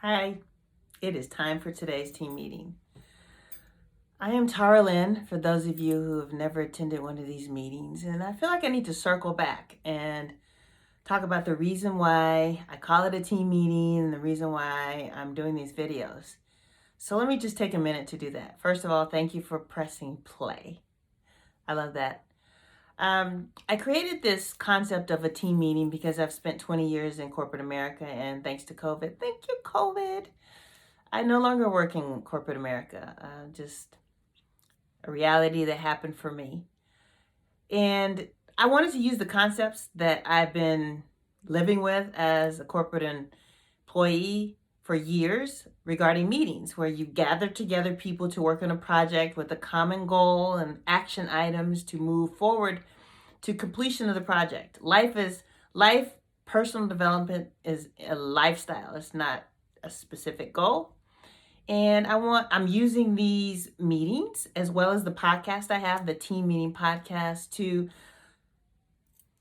Hi, it is time for today's team meeting. I am Tara Lynn, for those of you who have never attended one of these meetings, and I feel like I need to circle back and talk about the reason why I call it a team meeting and the reason why I'm doing these videos. So let me just take a minute to do that. First of all, thank you for pressing play. I love that. I created this concept of a team meeting because I've spent 20 years in corporate America, and thanks to COVID, thank you, COVID, I no longer work in corporate America. Just a reality that happened for me. And I wanted to use the concepts that I've been living with as a corporate employee for years regarding meetings, where you gather together people to work on a project with a common goal and action items to move forward to completion of the project. Life, personal development is a lifestyle. It's not a specific goal. And I'm using these meetings as well as the podcast I have, the Team Meeting Podcast, to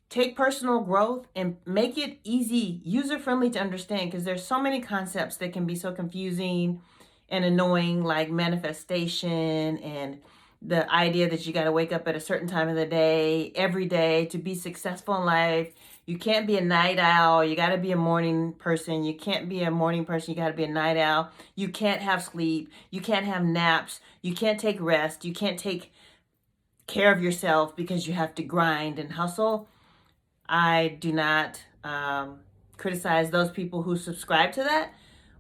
take personal growth and make it easy, user-friendly to understand, because there's so many concepts that can be so confusing and annoying, like manifestation and the idea that you got to wake up at a certain time of the day every day to be successful in life. You can't be a night owl. You got to be a morning person. You can't be a morning person. You got to be a night owl. You can't have sleep. You can't have naps. You can't take rest. You can't take care of yourself because you have to grind and hustle. I do not criticize those people who subscribe to that.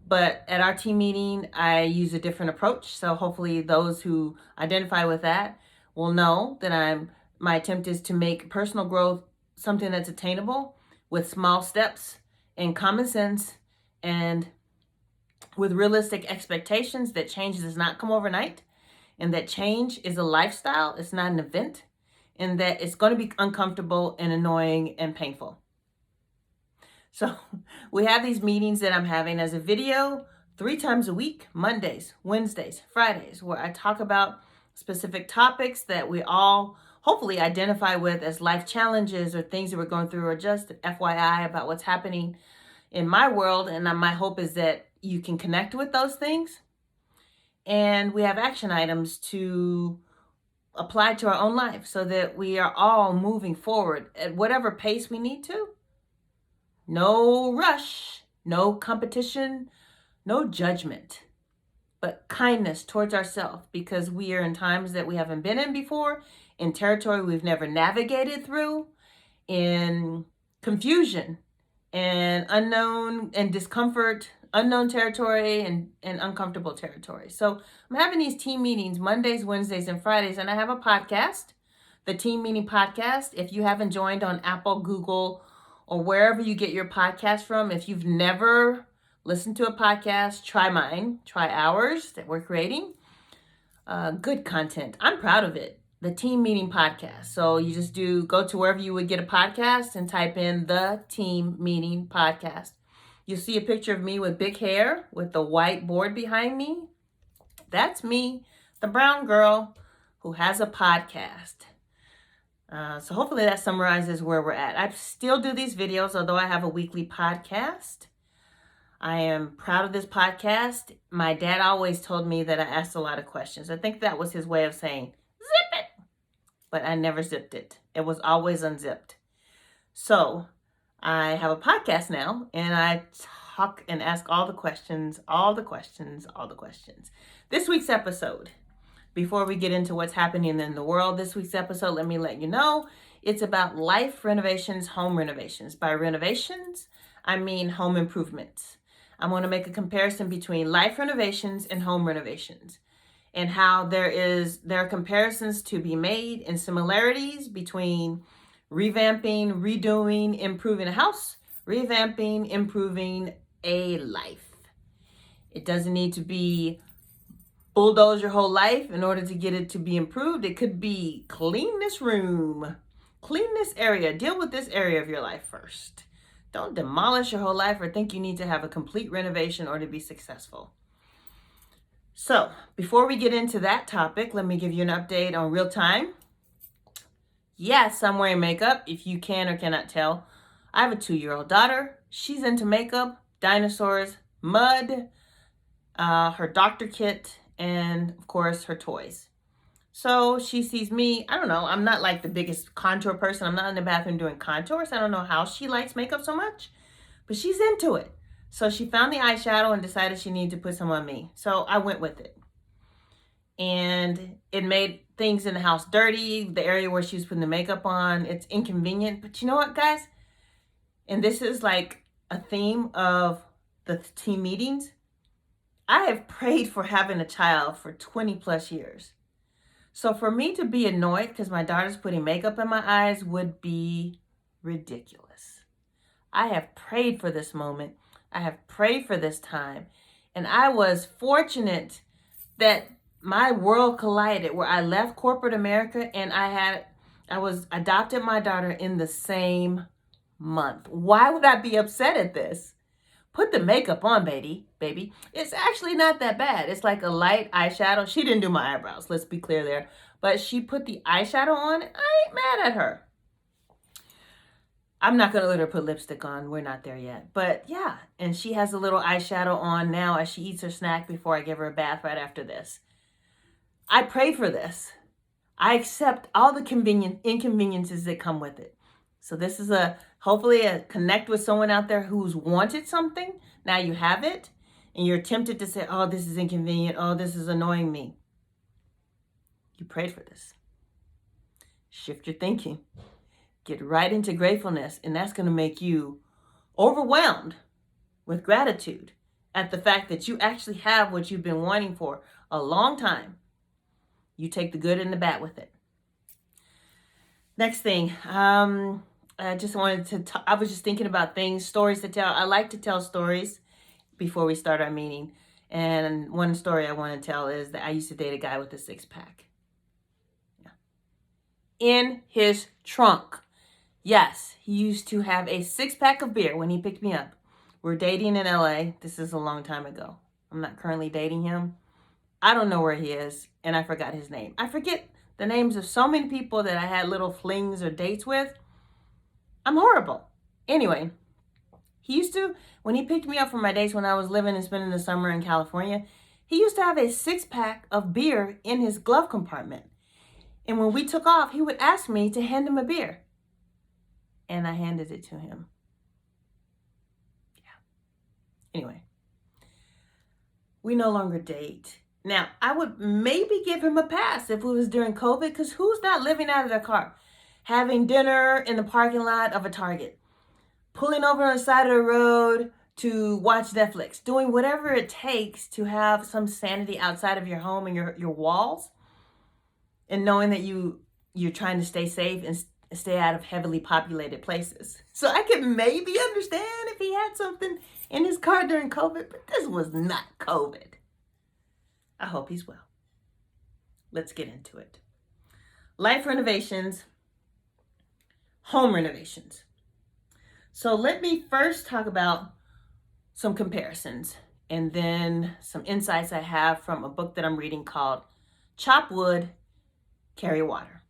But at our team meeting, I use a different approach. So hopefully those who identify with that will know that my attempt is to make personal growth something that's attainable with small steps and common sense and with realistic expectations that change does not come overnight and that change is a lifestyle. It's not an event, and that it's going to be uncomfortable and annoying and painful. So we have these meetings that I'm having as a video 3 times a week, Mondays, Wednesdays, Fridays, where I talk about specific topics that we all hopefully identify with as life challenges or things that we're going through, or just FYI about what's happening in my world. And my hope is that you can connect with those things. And we have action items to apply to our own life so that we are all moving forward at whatever pace we need to. No rush, no competition, no judgment, but kindness towards ourselves, because we are in times that we haven't been in before, in territory we've never navigated through, in confusion and unknown and discomfort, unknown territory and uncomfortable territory. So I'm having these team meetings Mondays, Wednesdays, and Fridays, and I have a podcast, the Team Meeting Podcast. If you haven't joined on Apple, Google, or wherever you get your podcast from, if you've never listened to a podcast, try mine, try ours that we're creating. Good content. I'm proud of it. The Team Meeting Podcast. So you just go to wherever you would get a podcast and type in the Team Meeting Podcast. You'll see a picture of me with big hair with the white board behind me. That's me, the brown girl who has a podcast. So hopefully that summarizes where we're at. I still do these videos, although I have a weekly podcast. I am proud of this podcast. My dad always told me that I asked a lot of questions. I think that was his way of saying, zip it. But I never zipped it. It was always unzipped. So I have a podcast now, and I talk and ask all the questions. This week's episode, before we get into what's happening in the world, this week's episode, let me let you know, it's about life renovations, home renovations. By renovations, I mean home improvements. I'm going to make a comparison between life renovations and home renovations, and how there are comparisons to be made and similarities between revamping, redoing, improving a house, revamping, improving a life. It doesn't need to be bulldoze your whole life in order to get it to be improved. It could be clean this room, clean this area, deal with this area of your life first. Don't demolish your whole life or think you need to have a complete renovation or to be successful. So before we get into that topic, let me give you an update on real time. Yes, I'm wearing makeup, if you can or cannot tell. I have a 2-year-old daughter. She's into makeup, dinosaurs, mud, her doctor kit, and of course her toys. So she sees me. I don't know. I'm not like the biggest contour person. I'm not in the bathroom doing contours. I don't know how she likes makeup so much, but she's into it. So she found the eyeshadow and decided she needed to put some on me. So I went with it. And it made things in the house dirty, the area where she was putting the makeup on. It's inconvenient. But you know what, guys? And this is like a theme of the team meetings. I have prayed for having a child for 20 plus years. So for me to be annoyed because my daughter's putting makeup in my eyes would be ridiculous. I have prayed for this moment. I have prayed for this time. And I was fortunate that my world collided where I left corporate America and I was adopted my daughter in the same month. Why would I be upset at this? Put the makeup on, baby. It's actually not that bad. It's like a light eyeshadow. She didn't do my eyebrows, let's be clear there. But she put the eyeshadow on. I ain't mad at her. I'm not going to let her put lipstick on. We're not there yet. But yeah, and she has a little eyeshadow on now as she eats her snack before I give her a bath right after this. I pray for this. I accept all the inconveniences that come with it. So this is hopefully a connect with someone out there who's wanted something. Now you have it and you're tempted to say, oh, this is inconvenient. Oh, this is annoying me. You prayed for this. Shift your thinking. Get right into gratefulness, and that's going to make you overwhelmed with gratitude at the fact that you actually have what you've been wanting for a long time. You take the good and the bad with it. Next thing, I just wanted to I was just thinking about stories to tell. I like to tell stories before we start our meeting. And one story I want to tell is that I used to date a guy with a 6-pack. Yeah. In his trunk. Yes, he used to have a 6-pack of beer when he picked me up. We're dating in LA. This is a long time ago. I'm not currently dating him. I don't know where he is, and I forgot his name. I forget the names of so many people that I had little flings or dates with. I'm horrible. Anyway, he used to, when he picked me up for my dates when I was living and spending the summer in California, he used to have a 6-pack of beer in his glove compartment. And when we took off, he would ask me to hand him a beer. And I handed it to him. Yeah. Anyway, we no longer date. Now, I would maybe give him a pass if it was during COVID, because who's not living out of their car? Having dinner in the parking lot of a Target, pulling over on the side of the road to watch Netflix, doing whatever it takes to have some sanity outside of your home and your walls, and knowing that you're trying to stay safe and stay out of heavily populated places. So I could maybe understand if he had something in his car during COVID, but this was not COVID. I hope he's well. Let's get into it. Life renovations, home renovations. So let me first talk about some comparisons and then some insights I have from a book that I'm reading called Chop Wood, Carry Water.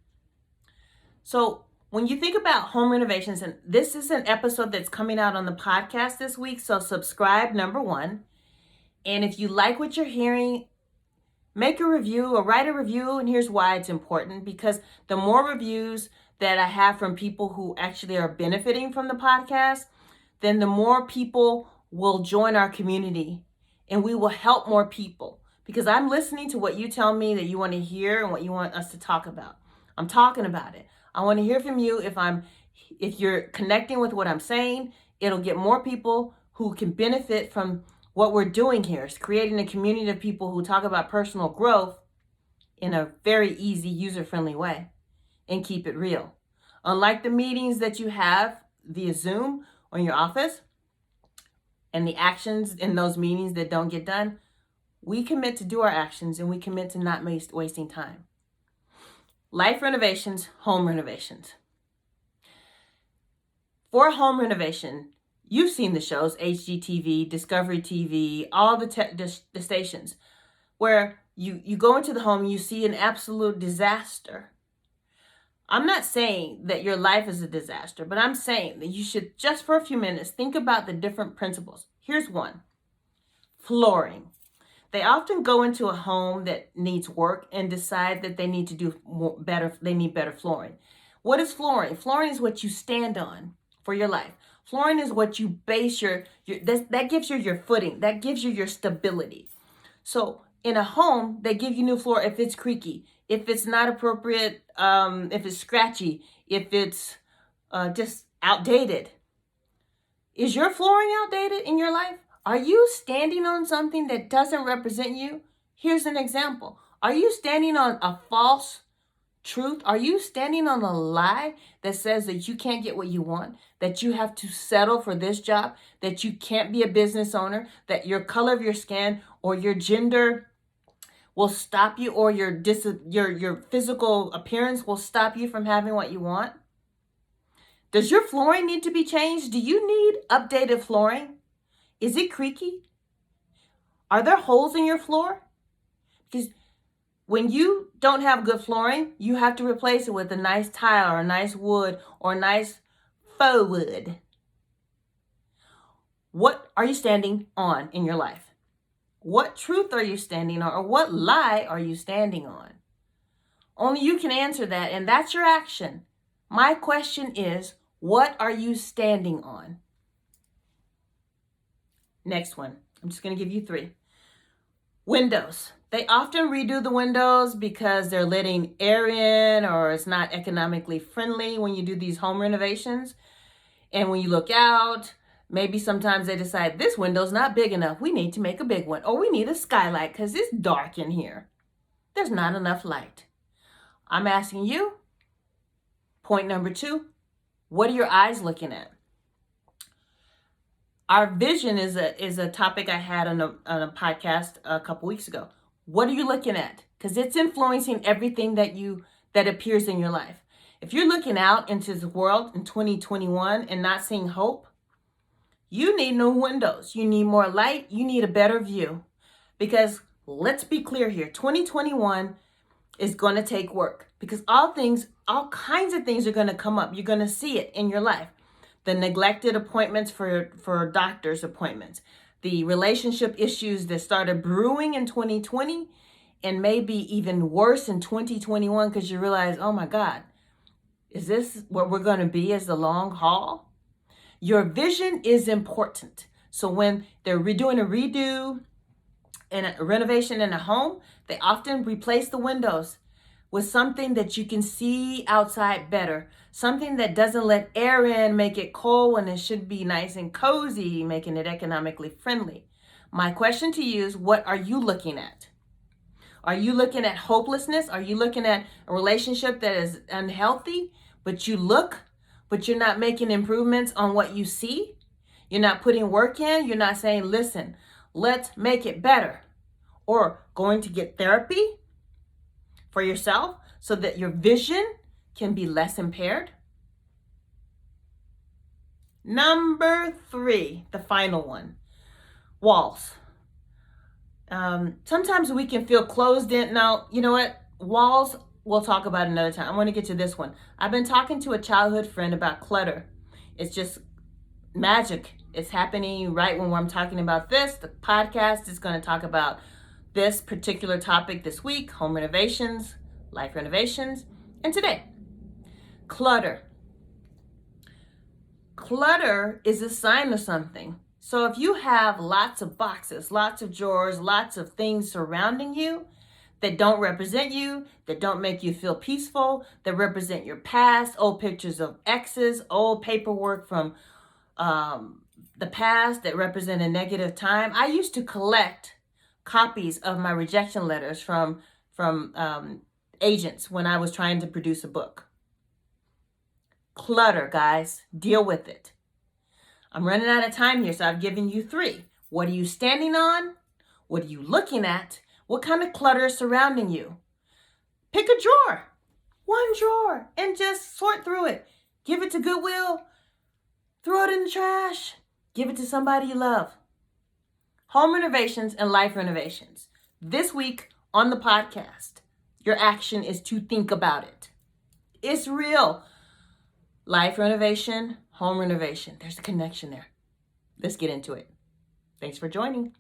So when you think about home renovations, and this is an episode that's coming out on the podcast this week, so subscribe, number one. And if you like what you're hearing, make a review or write a review. And here's why it's important, because the more reviews that I have from people who actually are benefiting from the podcast, then the more people will join our community and we will help more people, because I'm listening to what you tell me that you want to hear and what you want us to talk about. I'm talking about it. I want to hear from you. If you're connecting with what I'm saying, it'll get more people who can benefit from what we're doing here. Is creating a community of people who talk about personal growth in a very easy, user-friendly way and keep it real. Unlike the meetings that you have via Zoom or in your office and the actions in those meetings that don't get done, we commit to do our actions and we commit to not wasting time. Life renovations, home renovations. For home renovation, you've seen the shows, HGTV, Discovery TV, all the stations, where you go into the home and you see an absolute disaster. I'm not saying that your life is a disaster, but I'm saying that you should, just for a few minutes, think about the different principles. Here's one. Flooring. They often go into a home that needs work and decide that they need to do better. They need better flooring. What is flooring? Flooring is what you stand on for your life. Flooring is what you base that gives you your footing. That gives you your stability. So in a home, they give you new floor if it's creaky, if it's not appropriate, if it's scratchy, if it's just outdated. Is your flooring outdated in your life? Are you standing on something that doesn't represent you? Here's an example. Are you standing on a false truth? Are you standing on a lie that says that you can't get what you want, that you have to settle for this job, that you can't be a business owner, that your color of your skin or your gender will stop you, or your physical appearance will stop you from having what you want? Does your flooring need to be changed? Do you need updated flooring? Is it creaky? Are there holes in your floor? Because when you don't have good flooring, you have to replace it with a nice tile or a nice wood or a nice faux wood. What are you standing on in your life? What truth are you standing on, or what lie are you standing on? Only you can answer that, and that's your action. My question is, what are you standing on? Next one. I'm just going to give you 3. Windows. They often redo the windows because they're letting air in, or it's not economically friendly when you do these home renovations. And when you look out, maybe sometimes they decide this window's not big enough. We need to make a big one. Or we need a skylight because it's dark in here. There's not enough light. I'm asking you, point number 2, what are your eyes looking at? Our vision is a topic I had on a podcast a couple weeks ago. What are you looking at? Because it's influencing everything that appears in your life. If you're looking out into the world in 2021 and not seeing hope, you need new windows. You need more light. You need a better view. Because let's be clear here, 2021 is going to take work, because all kinds of things are going to come up. You're going to see it in your life. The neglected appointments for doctor's appointments, the relationship issues that started brewing in 2020 and maybe even worse in 2021, because you realize, oh my God, is this what we're going to be as the long haul? Your vision is important. So when they're doing a redo and a renovation in a home, they often replace the windows with something that you can see outside better, something that doesn't let air in, make it cold when it should be nice and cozy, making it economically friendly. My question to you is, what are you looking at? Are you looking at hopelessness? Are you looking at a relationship that is unhealthy, but you're not making improvements on what you see? You're not putting work in. You're not saying, listen, let's make it better. Or going to get therapy for yourself so that your vision can be less impaired. Number 3, the final one, walls. Sometimes we can feel closed in. Now, you know what? Walls, we'll talk about another time. I want to get to this one. I've been talking to a childhood friend about clutter. It's just magic. It's happening right when I'm talking about this. The podcast is going to talk about this particular topic this week: home renovations, life renovations. And today, clutter. Clutter is a sign of something. So if you have lots of boxes, lots of drawers, lots of things surrounding you that don't represent you, that don't make you feel peaceful, that represent your past, old pictures of exes, old paperwork from the past that represent a negative time. I used to collect copies of my rejection letters from agents when I was trying to produce a book. Clutter, guys, deal with it. I'm running out of time here, so I've given you 3. What are you standing on? What are you looking at? What kind of clutter is surrounding you? Pick a drawer, one drawer, and just sort through it. Give it to Goodwill. Throw it in the trash. Give it to somebody you love. Home renovations and life renovations. This week on the podcast, your action is to think about it. It's real. Life renovation, home renovation. There's a connection there. Let's get into it. Thanks for joining.